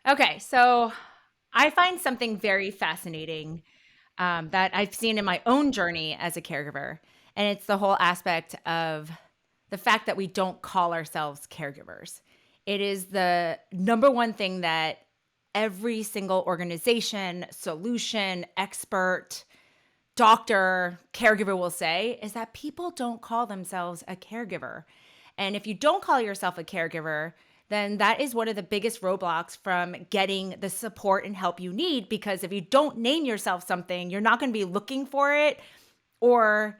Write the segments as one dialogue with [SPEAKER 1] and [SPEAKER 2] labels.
[SPEAKER 1] Okay, so I find something very fascinating that I've seen in my own journey as a caregiver, and it's the whole aspect of the fact that we don't call ourselves caregivers. It is the number one thing that every single organization, solution, expert, doctor, caregiver will say is that people don't call themselves a caregiver. And if you don't call yourself a caregiver, then that is one of the biggest roadblocks from getting the support and help you need. Because if you don't name yourself something, you're not going to be looking for it or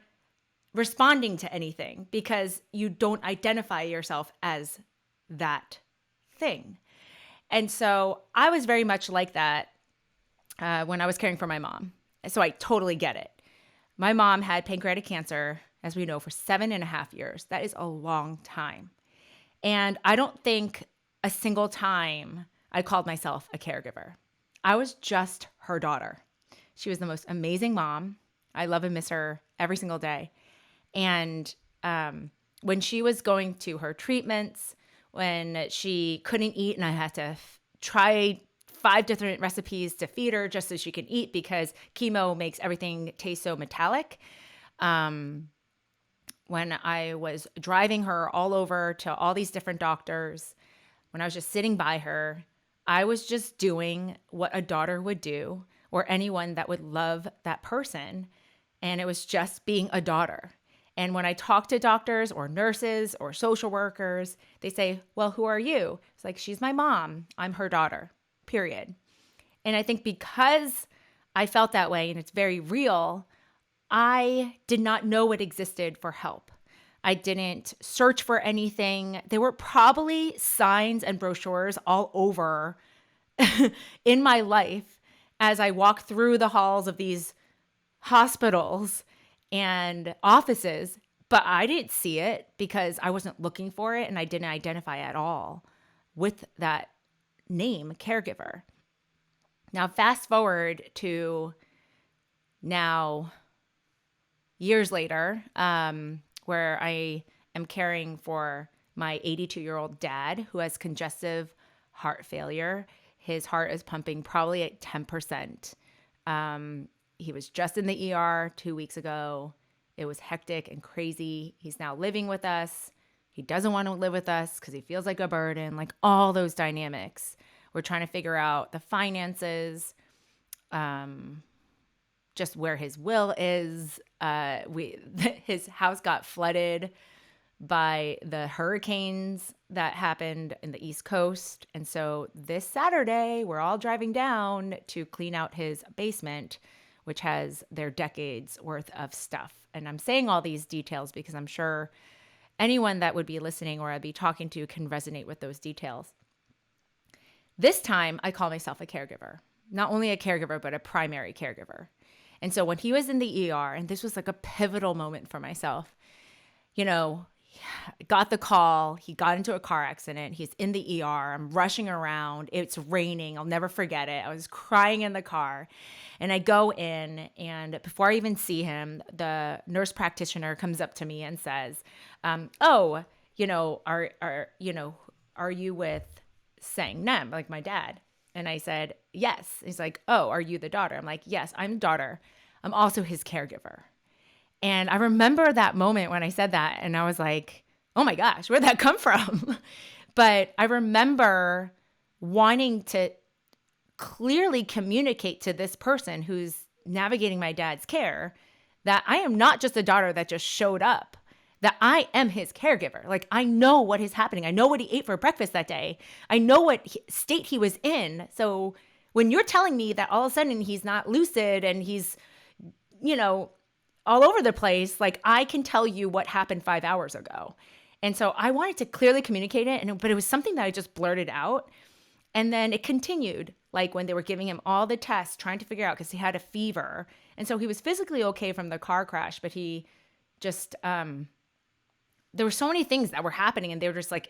[SPEAKER 1] responding to anything because you don't identify yourself as that thing. And so I was very much like that when I was caring for my mom. So I totally get it. My mom had pancreatic cancer, as we know, for 7.5 years. That is a long time. And I don't think a single time I called myself a caregiver. I was just her daughter. She was the most amazing mom. I love and miss her every single day. And when she was going to her treatments, when she couldn't eat, and I had to try 5 different recipes to feed her just so she can eat because chemo makes everything taste so metallic. When I was driving her all over to all these different doctors, when I was just sitting by her, I was just doing what a daughter would do or anyone that would love that person. And it was just being a daughter. And when I talk to doctors or nurses or social workers, they say, well, who are you? It's like, she's my mom. I'm her daughter, period. And I think because I felt that way and it's very real, I did not know it existed for help. I didn't search for anything. There were probably signs and brochures all over in my life as I walked through the halls of these hospitals and offices, but I didn't see it because I wasn't looking for it and I didn't identify at all with that name, caregiver. Now, fast forward to now, years later, where I am caring for my 82-year-old dad who has congestive heart failure. His heart is pumping probably at 10%. He was just in the ER 2 weeks ago. It was hectic and crazy. He's now living with us. He doesn't want to live with us because he feels like a burden, like all those dynamics. We're trying to figure out the finances, just where his will is. His house got flooded by the hurricanes that happened in the East Coast. And so this Saturday, we're all driving down to clean out his basement, which has their decades worth of stuff. And I'm saying all these details because I'm sure anyone that would be listening or I'd be talking to can resonate with those details. This time, I call myself a caregiver, not only a caregiver, but a primary caregiver. And so when he was in the ER, and this was like a pivotal moment for myself, got the call. He got into a car accident. He's in the ER. I'm rushing around. It's raining. I'll never forget it. I was crying in the car. And I go in, and before I even see him, the nurse practitioner comes up to me and says, are you with Sang Nem, like my dad? And I said, yes. He's like, oh, are you the daughter? I'm like, yes, I'm the daughter. I'm also his caregiver. And I remember that moment when I said that, and I was like, oh my gosh, where'd that come from? But I remember wanting to clearly communicate to this person who's navigating my dad's care that I am not just a daughter that just showed up, that I am his caregiver. Like, I know what is happening. I know what he ate for breakfast that day. I know what state he was in. So when you're telling me that all of a sudden he's not lucid and he's, all over the place, like, I can tell you what happened 5 hours ago. And so I wanted to clearly communicate it, but it was something that I just blurted out. And then it continued, like when they were giving him all the tests, trying to figure out, because he had a fever. And so he was physically okay from the car crash, but he just, there were so many things that were happening, and they were just like,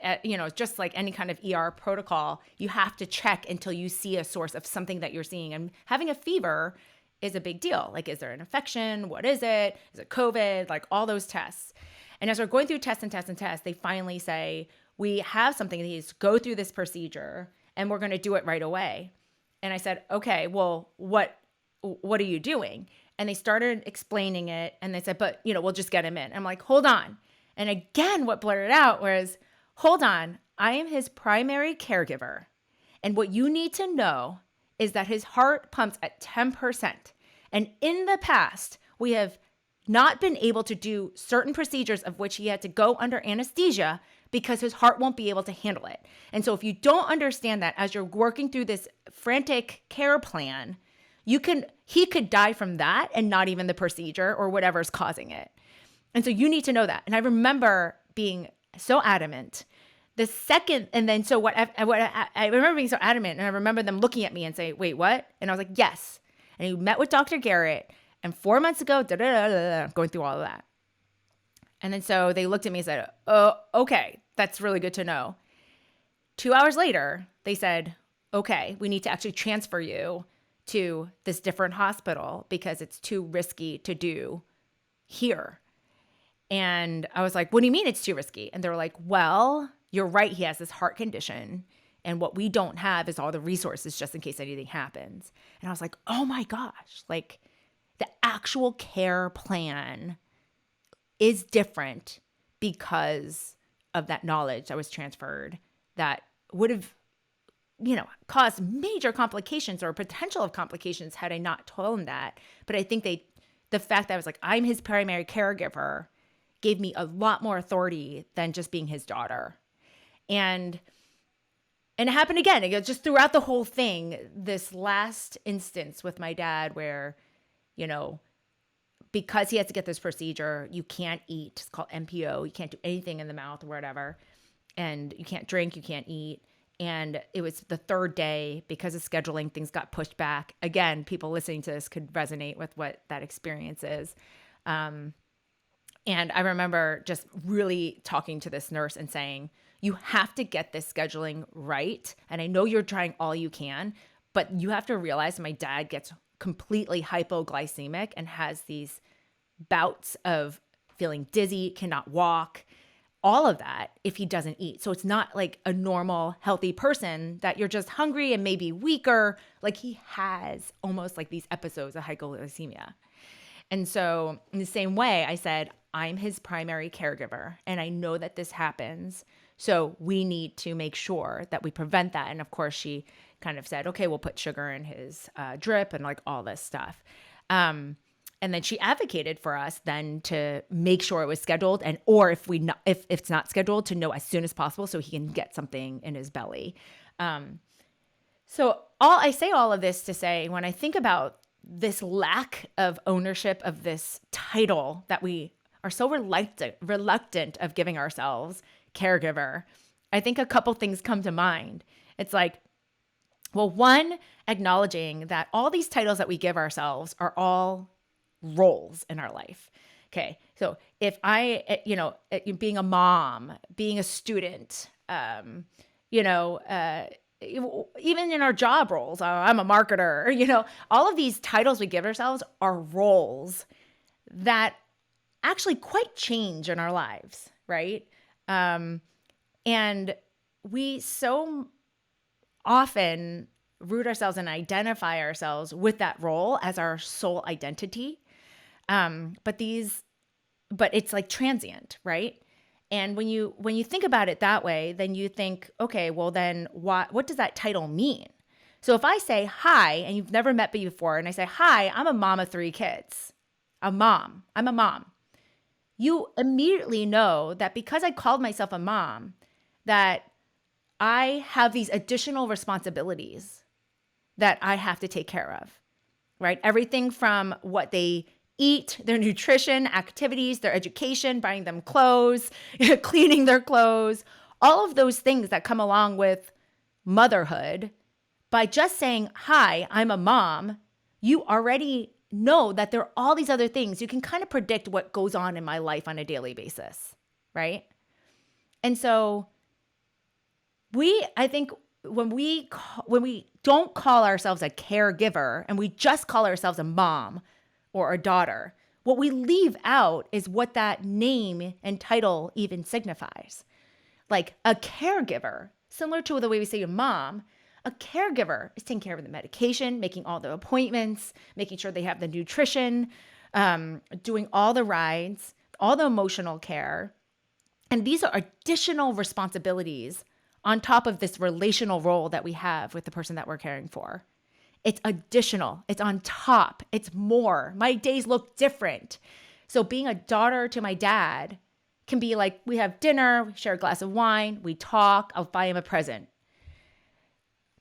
[SPEAKER 1] just like any kind of ER protocol, you have to check until you see a source of something that you're seeing. And having a fever is a big deal. Like, is there an infection? What is it? Is it COVID? Like, all those tests. And as we're going through tests and tests and tests, they finally say, we have something that needs to go through this procedure, and we're going to do it right away. And I said, okay, well, what are you doing? And they started explaining it, and they said, but, we'll just get him in. I'm like, hold on. And again, what blurted out was, hold on, I am his primary caregiver. And what you need to know is that his heart pumps at 10%. And in the past, we have not been able to do certain procedures of which he had to go under anesthesia because his heart won't be able to handle it. And so if you don't understand that as you're working through this frantic care plan, he could die from that and not even the procedure or whatever's causing it. And so you need to know that. And I remember being so adamant. The second, and then so I remember being so adamant, and I remember them looking at me and saying, wait, what? And I was like, yes. And he met with Dr. Garrett, and 4 months ago, going through all of that. And then so they looked at me and said, oh, okay, that's really good to know. 2 hours later, they said, okay, we need to actually transfer you to this different hospital because it's too risky to do here. And I was like, what do you mean it's too risky? And they were like, well, you're right. He has this heart condition. And what we don't have is all the resources just in case anything happens. And I was like, oh my gosh, like the actual care plan is different because of that knowledge that was transferred that would have, caused major complications or potential of complications had I not told him that. But I think the fact that I was like, I'm his primary caregiver gave me a lot more authority than just being his daughter. And it happened again. It goes just throughout the whole thing, this last instance with my dad where, because he has to get this procedure, you can't eat. It's called MPO. You can't do anything in the mouth or whatever. And you can't drink, you can't eat. And it was the third day because of scheduling, things got pushed back. Again, people listening to this could resonate with what that experience is. And I remember just really talking to this nurse and saying, you have to get this scheduling right. And I know you're trying all you can, but you have to realize my dad gets completely hypoglycemic and has these bouts of feeling dizzy, cannot walk, all of that if he doesn't eat. So it's not like a normal, healthy person that you're just hungry and maybe weaker. Like he has almost like these episodes of hypoglycemia. And so in the same way, I said, I'm his primary caregiver and I know that this happens. So we need to make sure that we prevent that. And of course, she kind of said, okay, we'll put sugar in his drip and like all this stuff. And then she advocated for us then to make sure it was scheduled or if it's not scheduled to know as soon as possible so he can get something in his belly. So I say all of this to say, when I think about this lack of ownership of this title that we are so reluctant of giving ourselves, caregiver, I think a couple things come to mind. It's like, well, one, acknowledging that all these titles that we give ourselves are all roles in our life. Okay. So if being a mom, being a student, even in our job roles, I'm a marketer, all of these titles we give ourselves are roles that actually quite change in our lives, right? And we so often root ourselves and identify ourselves with that role as our sole identity. But it's like transient, right? And when you think about it that way, then you think, okay, well then what does that title mean? So if I say hi and you've never met me before and I say, hi, I'm a mom of 3 kids. I'm a mom. You immediately know that because I called myself a mom, that I have these additional responsibilities that I have to take care of, right? Everything from what they eat, their nutrition, activities, their education, buying them clothes, cleaning their clothes, all of those things that come along with motherhood. By just saying, hi, I'm a mom, you already know that there are all these other things. You can kind of predict what goes on in my life on a daily basis, right? And so I think when we don't call ourselves a caregiver and we just call ourselves a mom or a daughter, what we leave out is what that name and title even signifies. Like a caregiver, similar to the way we say a mom A caregiver is taking care of the medication, making all the appointments, making sure they have the nutrition, doing all the rides, all the emotional care. And these are additional responsibilities on top of this relational role that we have with the person that we're caring for. It's additional, it's on top, it's more. My days look different. So being a daughter to my dad can be like, we have dinner, we share a glass of wine, we talk, I'll buy him a present.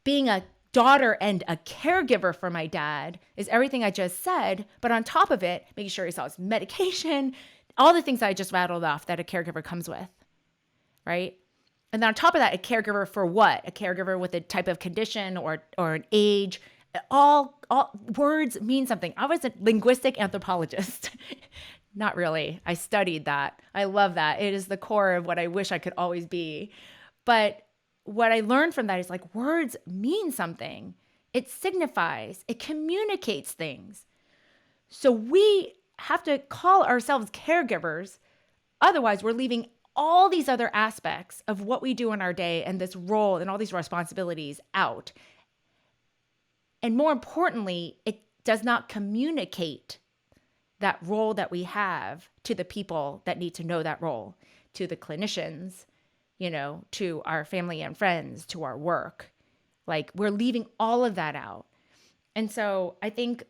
[SPEAKER 1] Being a daughter and a caregiver for my dad is everything I just said, but on top of it, making sure he saw his medication, all the things I just rattled off that a caregiver comes with, right? And then on top of that, a caregiver for what? A caregiver with a type of condition or an age. All words mean something. I was a linguistic anthropologist. Not really. I studied that. I love that. It is the core of what I wish I could always be. But what I learned from that is like words mean something. It signifies, it communicates things. So we have to call ourselves caregivers. Otherwise, we're leaving all these other aspects of what we do in our day and this role and all these responsibilities out. And more importantly, it does not communicate that role that we have to the people that need to know that role, to the clinicians, to our family and friends, to our work. Like we're leaving all of that out. And so I think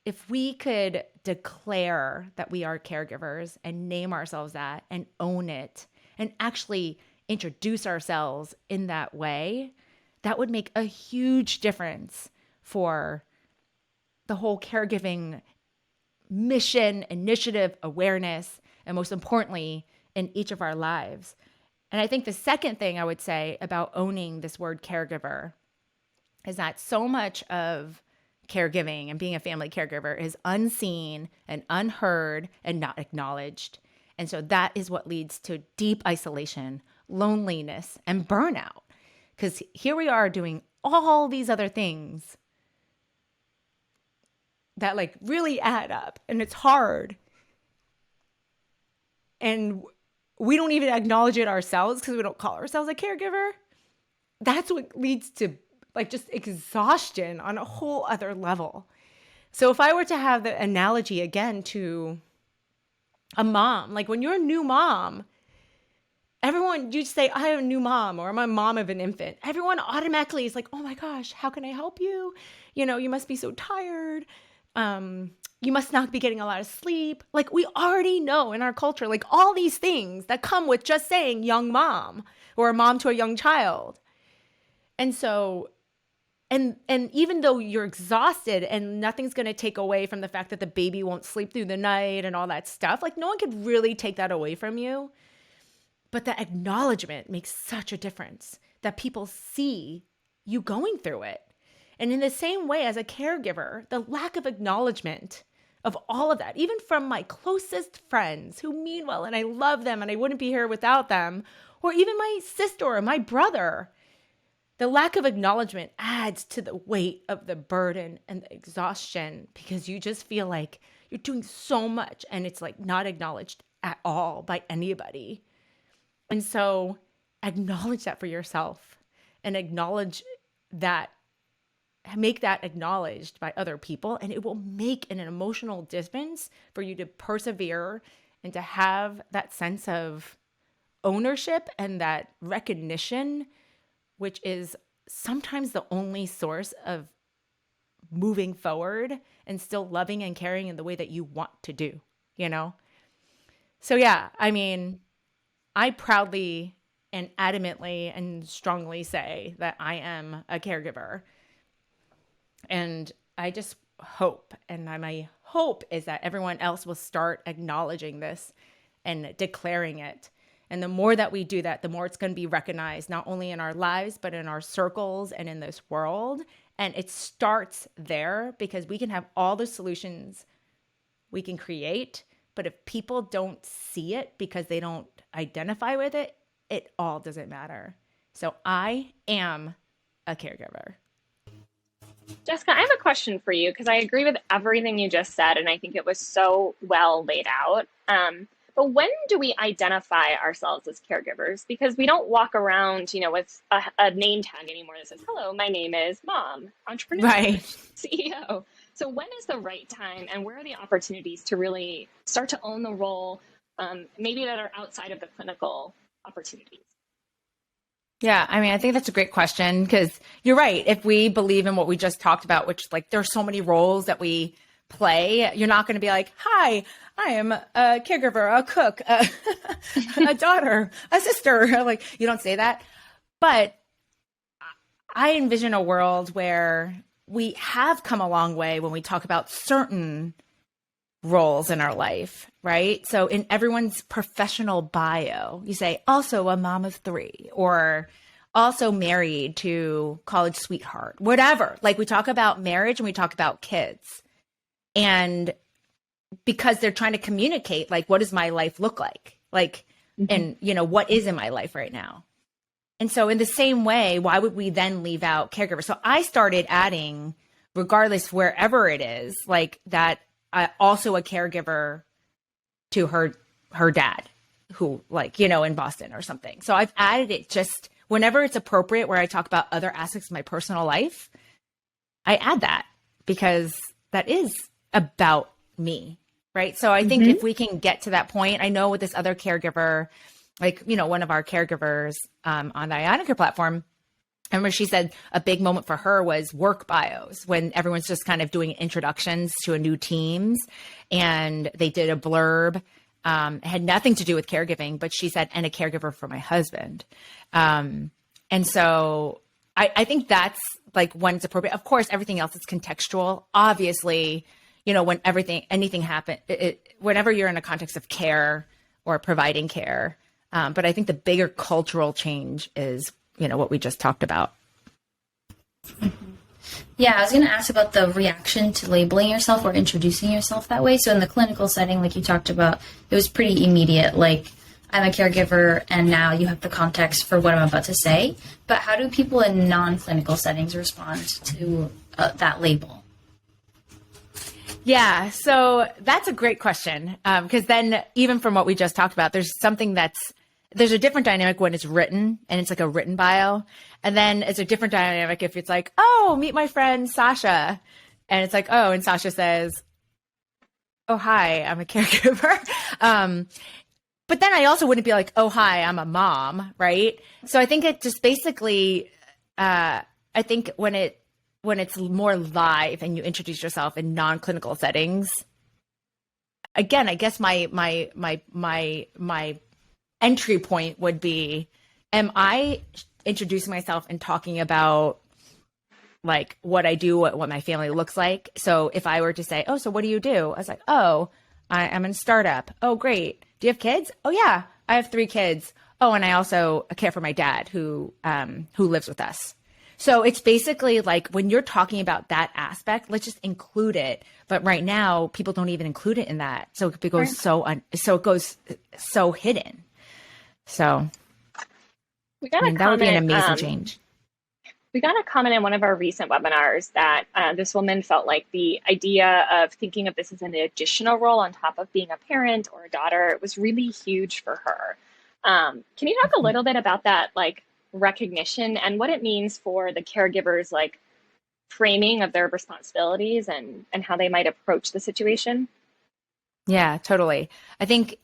[SPEAKER 1] if we could declare that we are caregivers and name ourselves that and own it and actually introduce ourselves in that way, that would make a huge difference for the whole caregiving mission, initiative, awareness, and most importantly, in each of our lives. And I think the second thing I would say about owning this word caregiver is that so much of caregiving and being a family caregiver is unseen and unheard and not acknowledged. And so that is what leads to deep isolation, loneliness, and burnout. Because here we are doing all these other things that like really add up, and it's hard. And we don't even acknowledge it ourselves because we don't call ourselves a caregiver. That's what leads to like just exhaustion on a whole other level. So if I were to have the analogy again to a mom, like when you're a new mom, everyone, you say, I have a new mom or I'm a mom of an infant. Everyone automatically is like, oh my gosh, how can I help you? You must be so tired. You must not be getting a lot of sleep. Like we already know in our culture, like all these things that come with just saying young mom or a mom to a young child. And so, and even though you're exhausted and nothing's going to take away from the fact that the baby won't sleep through the night and all that stuff, like no one could really take that away from you. But the acknowledgement makes such a difference that people see you going through it. And in the same way as a caregiver, the lack of acknowledgement of all of that, even from my closest friends who mean well and I love them and I wouldn't be here without them, or even my sister or my brother, the lack of acknowledgement adds to the weight of the burden and the exhaustion because you just feel like you're doing so much and it's like not acknowledged at all by anybody. And so acknowledge that for yourself and acknowledge that, make that acknowledged by other people, and it will make an emotional difference for you to persevere and to have that sense of ownership and that recognition, which is sometimes the only source of moving forward and still loving and caring in the way that you want to do, So yeah, I mean, I proudly and adamantly and strongly say that I am a caregiver. And I just hope, and my hope is that everyone else will start acknowledging this and declaring it. And the more that we do that, the more it's going to be recognized, not only in our lives, but in our circles and in this world. And it starts there because we can have all the solutions we can create. But if people don't see it because they don't identify with it, it all doesn't matter. So I am a caregiver.
[SPEAKER 2] Jessica, I have a question for you because I agree with everything you just said, and I think it was so well laid out. But when do we identify ourselves as caregivers? Because we don't walk around, with a name tag anymore that says, "Hello, my name is Mom, entrepreneur,
[SPEAKER 1] Right.
[SPEAKER 2] CEO." So when is the right time, and where are the opportunities to really start to own the role, maybe that are outside of the clinical opportunities?
[SPEAKER 1] Yeah, I mean, I think that's a great question because you're right. If we believe in what we just talked about, which like there's so many roles that we play, you're not going to be like, "Hi, I am a caregiver, a cook, a daughter, a sister." Like you don't say that. But I envision a world where we have come a long way when we talk about certain roles in our life, right? So in everyone's professional bio, you say also a mom of three or also married to college sweetheart, whatever. Like we talk about marriage and we talk about kids. And because they're trying to communicate, like, what does my life look like? Like,
[SPEAKER 2] Mm-hmm.
[SPEAKER 1] and, what is in my life right now? And so in the same way, why would we then leave out caregiver? So I started adding, regardless wherever it is, like that also a caregiver to her dad who like, in Boston or something. So I've added it just whenever it's appropriate where I talk about other aspects of my personal life, I add that because that is about me, right? So I think
[SPEAKER 2] Mm-hmm.
[SPEAKER 1] if we can get to that point, I know with this other caregiver, like, one of our caregivers on the Ionica platform, I remember she said a big moment for her was work bios when everyone's just kind of doing introductions to a new teams. And they did a blurb. It had nothing to do with caregiving, but she said, and a caregiver for my husband. And so I think that's like when it's appropriate. Of course, everything else is contextual. Obviously, when anything happens, whenever you're in a context of care or providing care. But I think the bigger cultural change is, what we just talked about.
[SPEAKER 3] Yeah, I was going to ask about the reaction to labeling yourself or introducing yourself that way. So in the clinical setting, like you talked about, it was pretty immediate, like I'm a caregiver and now you have the context for what I'm about to say. But how do people in non-clinical settings respond to that label?
[SPEAKER 1] Yeah, so that's a great question because then even from what we just talked about, there's a different dynamic when it's written and it's like a written bio. And then it's a different dynamic if it's like, "Oh, meet my friend Sasha." And it's like, "Oh," and Sasha says, "Oh, hi, I'm a caregiver." But then I also wouldn't be like, "Oh, hi, I'm a mom," right? So I think it just basically, I think when it's more live and you introduce yourself in non-clinical settings, again, I guess my entry point would be, am I introducing myself and talking about like what I do, what my family looks like? So if I were to say, "Oh, so what do you do?" I was like, "Oh, I'm in a startup." "Oh, great. Do you have kids?" "Oh, yeah, I have 3 kids." "Oh, and I also care for my dad who lives with us." So it's basically like when you're talking about that aspect, let's just include it. But right now, people don't even include it in that, so it goes it goes so hidden. So,
[SPEAKER 2] We
[SPEAKER 1] I
[SPEAKER 2] got a
[SPEAKER 1] mean, that would be an
[SPEAKER 2] comment.
[SPEAKER 1] amazing change.
[SPEAKER 2] We got a comment in one of our recent webinars that this woman felt like the idea of thinking of this as an additional role on top of being a parent or a daughter was really huge for her. Can you talk a little bit about that, like recognition and what it means for the caregivers, like framing of their responsibilities and how they might approach the situation?
[SPEAKER 1] Yeah, totally. I think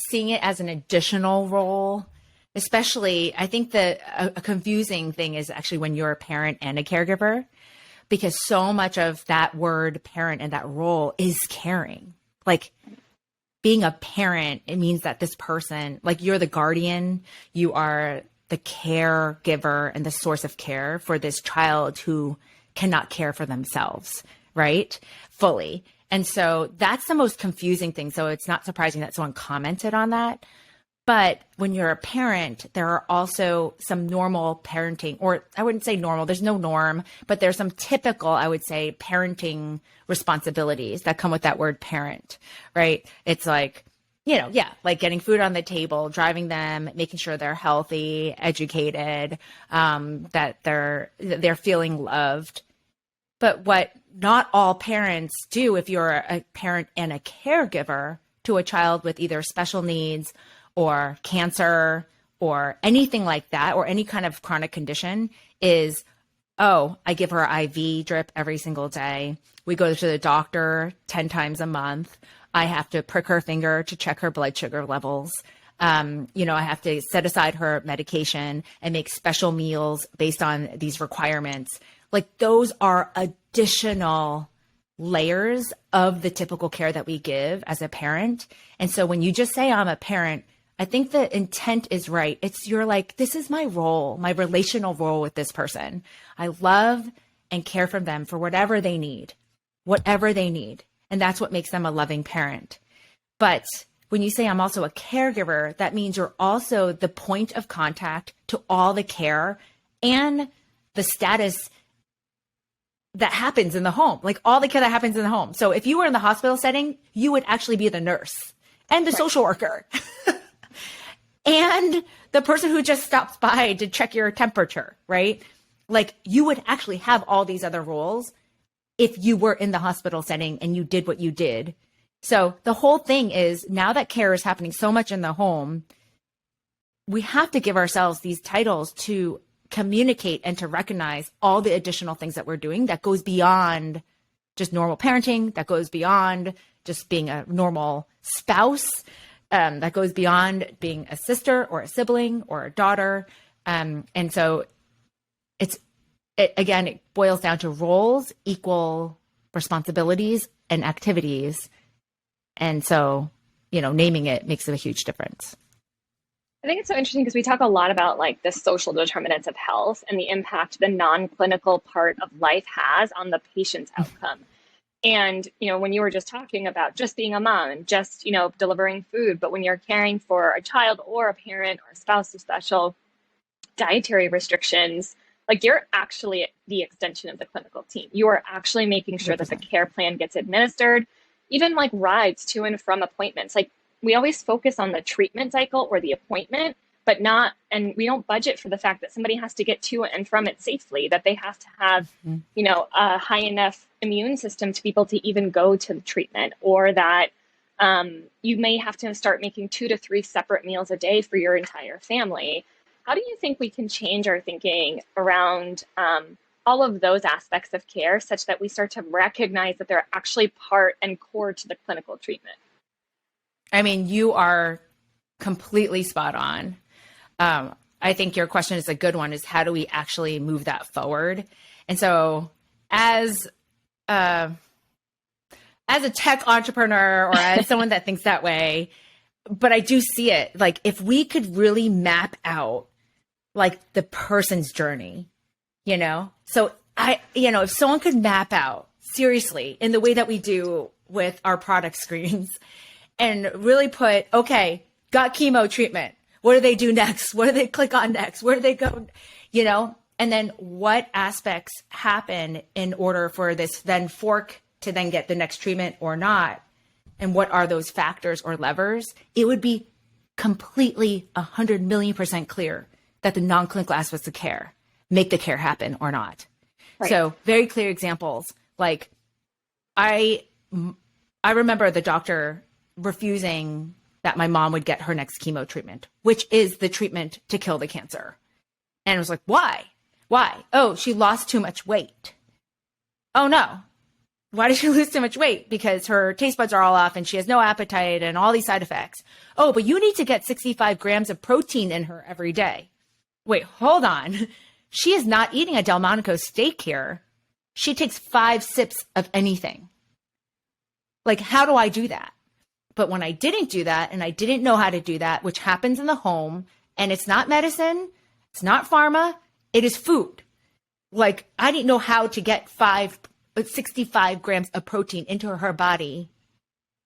[SPEAKER 1] seeing it as an additional role, especially, I think a confusing thing is actually when you're a parent and a caregiver, because so much of that word parent and that role is caring. Like being a parent, it means that this person, like you're the guardian, you are the caregiver and the source of care for this child who cannot care for themselves, right? Fully. And so that's the most confusing thing. So it's not surprising that someone commented on that. But when you're a parent, there are also some normal parenting, or I wouldn't say normal, there's no norm, but there's some typical, I would say, parenting responsibilities that come with that word parent, right? It's like, like getting food on the table, driving them, making sure they're healthy, educated, that they're feeling loved. But what not all parents do, if you're a parent and a caregiver, to a child with either special needs or cancer or anything like that, or any kind of chronic condition, is, oh, I give her an IV drip every single day. We go to the doctor 10 times a month. I have to prick her finger to check her blood sugar levels. I have to set aside her medication and make special meals based on these requirements. Like, those are additional layers of the typical care that we give as a parent. And so when you just say I'm a parent, I think the intent is right. You're like, this is my role, my relational role with this person. I love and care for them for whatever they need. And that's what makes them a loving parent. But when you say I'm also a caregiver, that means you're also the point of contact to all the care and the status that happens in the home, like all the care that happens in the home. So if you were in the hospital setting, you would actually be the nurse and the social worker and the person who just stops by to check your temperature, right? Like, you would actually have all these other roles if you were in the hospital setting and you did what you did. So the whole thing is, now that care is happening so much in the home, we have to give ourselves these titles to communicate and to recognize all the additional things that we're doing that goes beyond just normal parenting, that goes beyond just being a normal spouse, that goes beyond being a sister or a sibling or a daughter. And so it boils down to roles equal responsibilities and activities. And so, naming it makes a huge difference.
[SPEAKER 2] I think it's so interesting because we talk a lot about like the social determinants of health and the impact the non-clinical part of life has on the patient's outcome. And, when you were just talking about just being a mom and just, delivering food, but when you're caring for a child or a parent or a spouse with special dietary restrictions, like, you're actually the extension of the clinical team. You are actually making sure 100%. That the care plan gets administered, even like rides to and from appointments. Like, we always focus on the treatment cycle or the appointment, but and we don't budget for the fact that somebody has to get to and from it safely, that they have to have, a high enough immune system to be able to even go to the treatment, or that you may have to start making 2 to 3 separate meals a day for your entire family. How do you think we can change our thinking around all of those aspects of care such that we start to recognize that they're actually part and core to the clinical treatment?
[SPEAKER 1] I mean, you are completely spot on. I think your question is a good one, is how do we actually move that forward? And so as a tech entrepreneur, or as someone that thinks that way, but I do see it, like, if we could really map out like the person's journey, so if someone could map out seriously in the way that we do with our product screens, and really put, okay, got chemo treatment. What do they do next? What do they click on next? Where do they go? And then what aspects happen in order for this then fork to then get the next treatment or not? And what are those factors or levers? It would be completely 100 million% clear that the non-clinical aspects of care make the care happen or not. Right. So very clear examples. Like, I remember the doctor refusing that my mom would get her next chemo treatment, which is the treatment to kill the cancer. And I was like, why? Oh, she lost too much weight. Oh no. Why did she lose too much weight? Because her taste buds are all off and she has no appetite and all these side effects. Oh, but you need to get 65 grams of protein in her every day. Wait, hold on. She is not eating a Delmonico steak here. She takes 5 sips of anything. Like, how do I do that? But when I didn't do that, and I didn't know how to do that, which happens in the home, and it's not medicine, it's not pharma, it is food. Like, I didn't know how to get 65 grams of protein into her body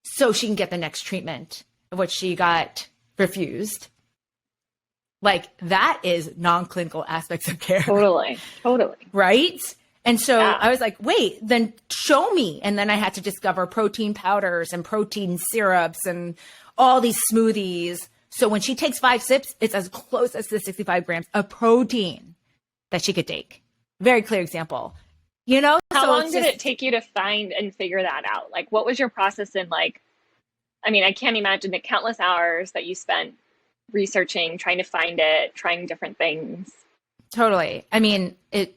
[SPEAKER 1] so she can get the next treatment, which she got refused. Like, that is non-clinical aspects of care.
[SPEAKER 2] Totally.
[SPEAKER 1] Right? And so I was like, wait, then show me. And then I had to discover protein powders and protein syrups and all these smoothies. So when she takes 5 sips, it's as close as the 65 grams of protein that she could take. Very clear example.
[SPEAKER 2] How long did it take you to find and figure that out? Like, what was your process in, like, I mean, I can't imagine the countless hours that you spent researching, trying to find it, trying different things.
[SPEAKER 1] Totally. I mean, it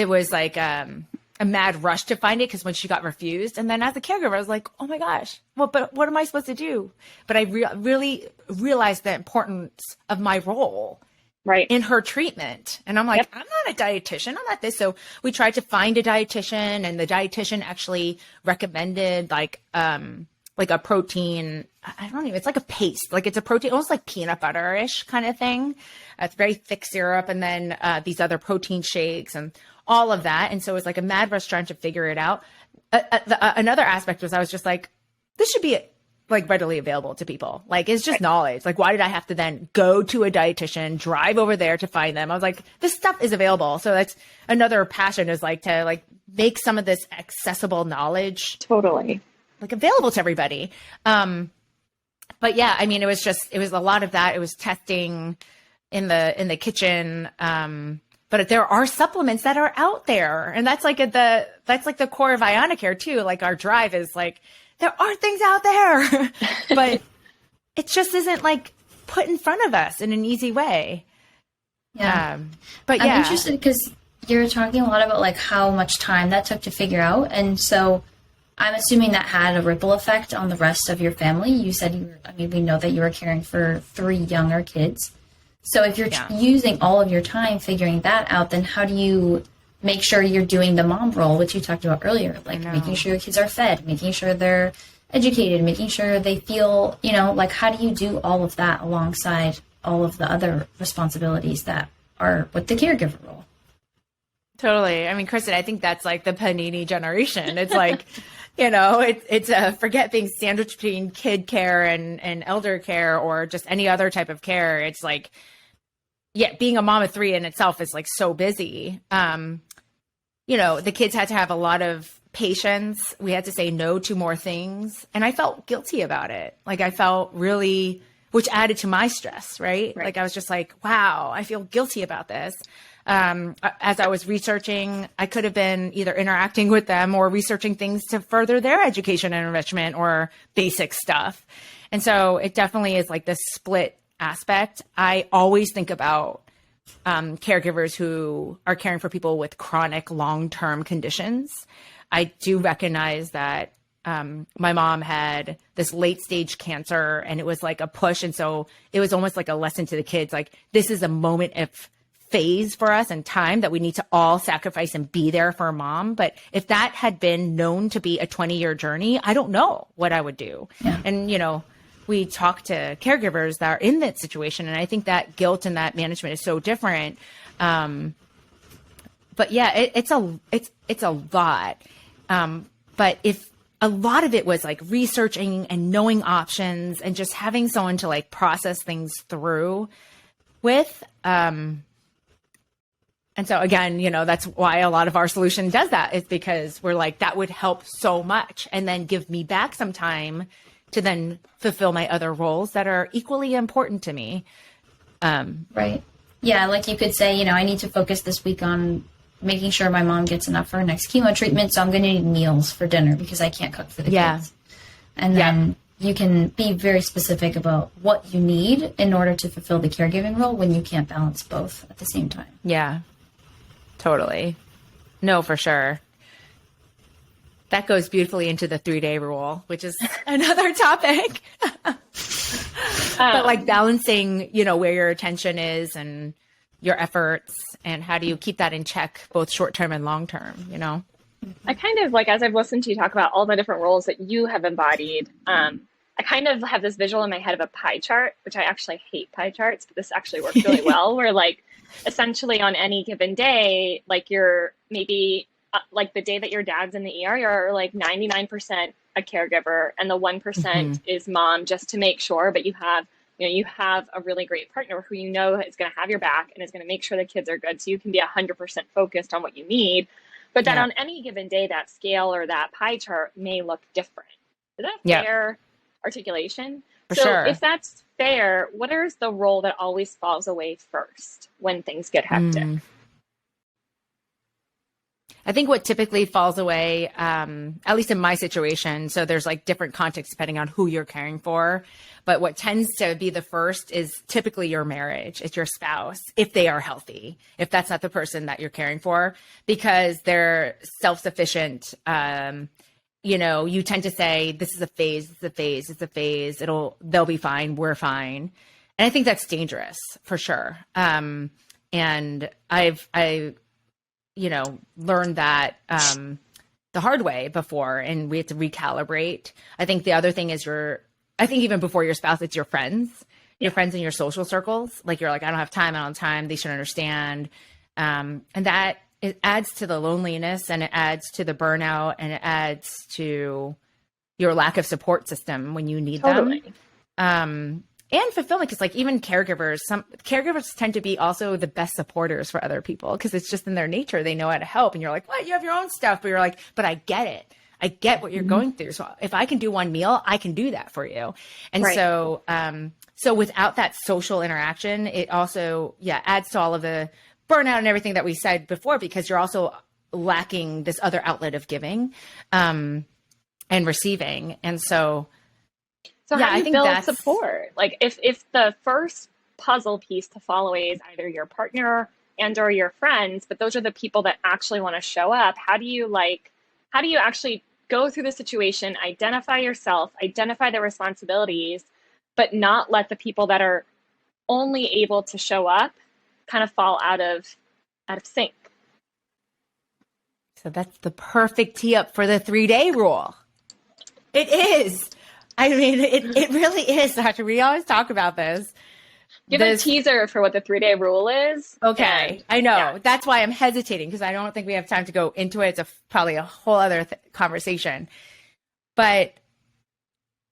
[SPEAKER 1] was like a mad rush to find it because when she got refused, and then as a caregiver, I was like, oh my gosh, well, but what am I supposed to do? But I really realized the importance of my role
[SPEAKER 2] Right.
[SPEAKER 1] in her treatment. And I'm like,
[SPEAKER 2] Yep.
[SPEAKER 1] I'm not a dietitian. I'm not this. So we tried to find a dietitian, and the dietitian actually recommended like a protein. I don't even, it's like a paste, like it's a protein, almost like peanut butter-ish kind of thing. It's very thick syrup. And then these other protein shakes and all of that. And so it was like a mad rush trying to figure it out. Another aspect was I was just like, this should be like readily available to people. Like, it's just knowledge. Like, why did I have to then go to a dietitian, drive over there to find them? I was like, this stuff is available. So that's another passion, is like to like make some of this accessible knowledge
[SPEAKER 2] Totally.
[SPEAKER 1] like available to everybody. But yeah, I mean, it was a lot of that. It was testing in the kitchen. But there are supplements that are out there, and that's like the core of Ionicare too. Like, our drive is like, there are things out there, but it just isn't like put in front of us in an easy way.
[SPEAKER 3] Yeah.
[SPEAKER 1] But
[SPEAKER 3] I'm
[SPEAKER 1] yeah,
[SPEAKER 3] interested because you're talking a lot about like how much time that took to figure out. And so I'm assuming that had a ripple effect on the rest of your family. You said we know that you were caring for 3 younger kids. So if you're using all of your time figuring that out, then how do you make sure you're doing the mom role, which you talked about earlier, like making sure your kids are fed, making sure they're educated, making sure they feel, like how do you do all of that alongside all of the other responsibilities that are with the caregiver role?
[SPEAKER 1] Totally. I mean, Kristen, I think that's like the panini generation. It's like, it's forget being sandwiched between kid care and elder care or just any other type of care. It's like, yeah, being a mom of 3 in itself is like so busy. The kids had to have a lot of patience. We had to say no to more things. And I felt guilty about it. Like, I felt really, which added to my stress, right? Like, I was just like, wow, I feel guilty about this. As I was researching, I could have been either interacting with them or researching things to further their education and enrichment or basic stuff. And so it definitely is like this split aspect. I always think about caregivers who are caring for people with chronic long-term conditions. I do recognize that my mom had this late stage cancer, and it was like a push. And so it was almost like a lesson to the kids, like, this is a moment of phase for us and time that we need to all sacrifice and be there for mom. But if that had been known to be a 20-year journey, I don't know what I would do. Yeah. And, we talk to caregivers that are in that situation, and I think that guilt and that management is so different. But yeah, it's a lot. But if a lot of it was like researching and knowing options and just having someone to like process things through with, and so again, that's why a lot of our solution does that, is because we're like, that would help so much, and then give me back some time to then fulfill my other roles that are equally important to me.
[SPEAKER 3] Right. Yeah. Like you could say, I need to focus this week on making sure my mom gets enough for her next chemo treatment. So I'm going to need meals for dinner because I can't cook for the kids. And then you can be very specific about what you need in order to fulfill the caregiving role when you can't balance both at the same time.
[SPEAKER 1] Yeah, totally. No, for sure. That goes beautifully into the 3-day rule, which is another topic. But like balancing, where your attention is and your efforts, and how do you keep that in check, both short term and long term,
[SPEAKER 2] I kind of like, as I've listened to you talk about all the different roles that you have embodied, I kind of have this visual in my head of a pie chart, which I actually hate pie charts, but this actually works really well, where like essentially on any given day, like you're maybe like the day that your dad's in the ER, you're like 99% a caregiver, and the 1% is mom, just to make sure. But you have a really great partner who is going to have your back and is going to make sure the kids are good. So you can be 100% focused on what you need. But then on any given day, that scale or that pie chart may look different. Is that fair articulation?
[SPEAKER 1] For
[SPEAKER 2] so
[SPEAKER 1] sure.
[SPEAKER 2] If that's fair, what is the role that always falls away first when things get hectic?
[SPEAKER 1] I think what typically falls away, at least in my situation, so there's like different contexts depending on who you're caring for. But what tends to be the first is typically your marriage. It's your spouse, if they are healthy, if that's not the person that you're caring for, because they're self-sufficient. You tend to say, this is a phase, it's a phase, it's a phase. They'll be fine. We're fine. And I think that's dangerous for sure. And I've learned that the hard way before, and we have to recalibrate. I think the other thing is I think even before your spouse, it's your friends in your social circles. Like you're like, I don't have time, I don't have time. They should understand. And that it adds to the loneliness, and it adds to the burnout, and it adds to your lack of support system when you need them. And fulfillment, because like even caregivers, some caregivers tend to be also the best supporters for other people because it's just in their nature. They know how to help. And you're like, what? You have your own stuff. But you're like, but I get it. I get what you're going through. So if I can do one meal, I can do that for you. And so without that social interaction, it also, adds to all of the burnout and everything that we said before, because you're also lacking this other outlet of giving and receiving. And so
[SPEAKER 2] how do you build support? Like if the first puzzle piece to follow is either your partner and or your friends, but those are the people that actually want to show up, how do you actually go through the situation, identify yourself, identify the responsibilities, but not let the people that are only able to show up kind of fall out of sync?
[SPEAKER 1] So that's the perfect tee up for the 3-day rule. It is. I mean, it really is, Dr. We always talk about this.
[SPEAKER 2] Give a teaser for what the 3-day rule is.
[SPEAKER 1] Okay. I know. Yeah. That's why I'm hesitating, because I don't think we have time to go into it. It's probably a whole other conversation. But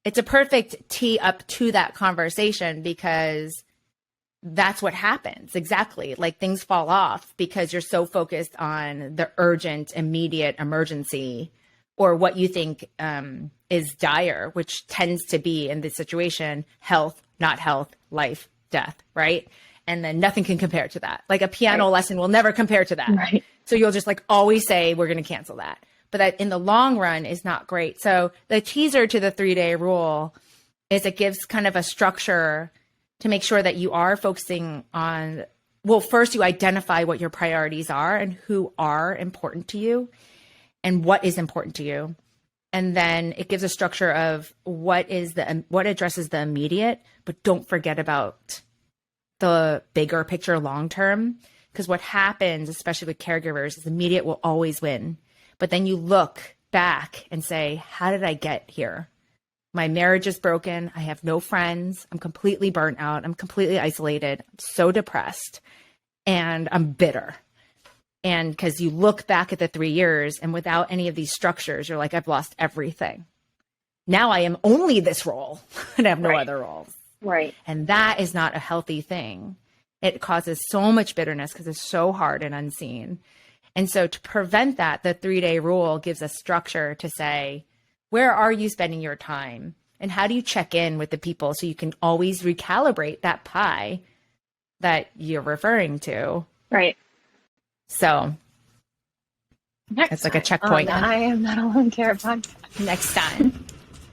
[SPEAKER 1] it's a perfect tee up to that conversation, because that's what happens. Exactly. Like things fall off because you're so focused on the urgent, immediate emergency, or what you think is dire, which tends to be in this situation, health, not health, life, death, right? And then nothing can compare to that. Like a piano lesson will never compare to that.
[SPEAKER 2] Right.
[SPEAKER 1] So you'll just like always say, we're going to cancel that. But that in the long run is not great. So the teaser to the 3-day rule is it gives kind of a structure to make sure that you are focusing on, well, first you identify what your priorities are and who are important to you and what is important to you. And then it gives a structure of what addresses the immediate, but don't forget about the bigger picture long term. Because what happens, especially with caregivers, is immediate will always win. But then you look back and say, how did I get here? My marriage is broken. I have no friends. I'm completely burnt out. I'm completely isolated. I'm so depressed. And I'm bitter. And because you look back at the 3 years and without any of these structures, you're like, I've lost everything. Now I am only this role and I have no other roles.
[SPEAKER 2] Right.
[SPEAKER 1] And that is not a healthy thing. It causes so much bitterness because it's so hard and unseen. And so to prevent that, the 3-day rule gives a structure to say, where are you spending your time? And how do you check in with the people so you can always recalibrate that pie that you're referring to?
[SPEAKER 2] Right.
[SPEAKER 1] So it's like a checkpoint.
[SPEAKER 2] I Am Not Alone Care podcast.
[SPEAKER 1] Next time.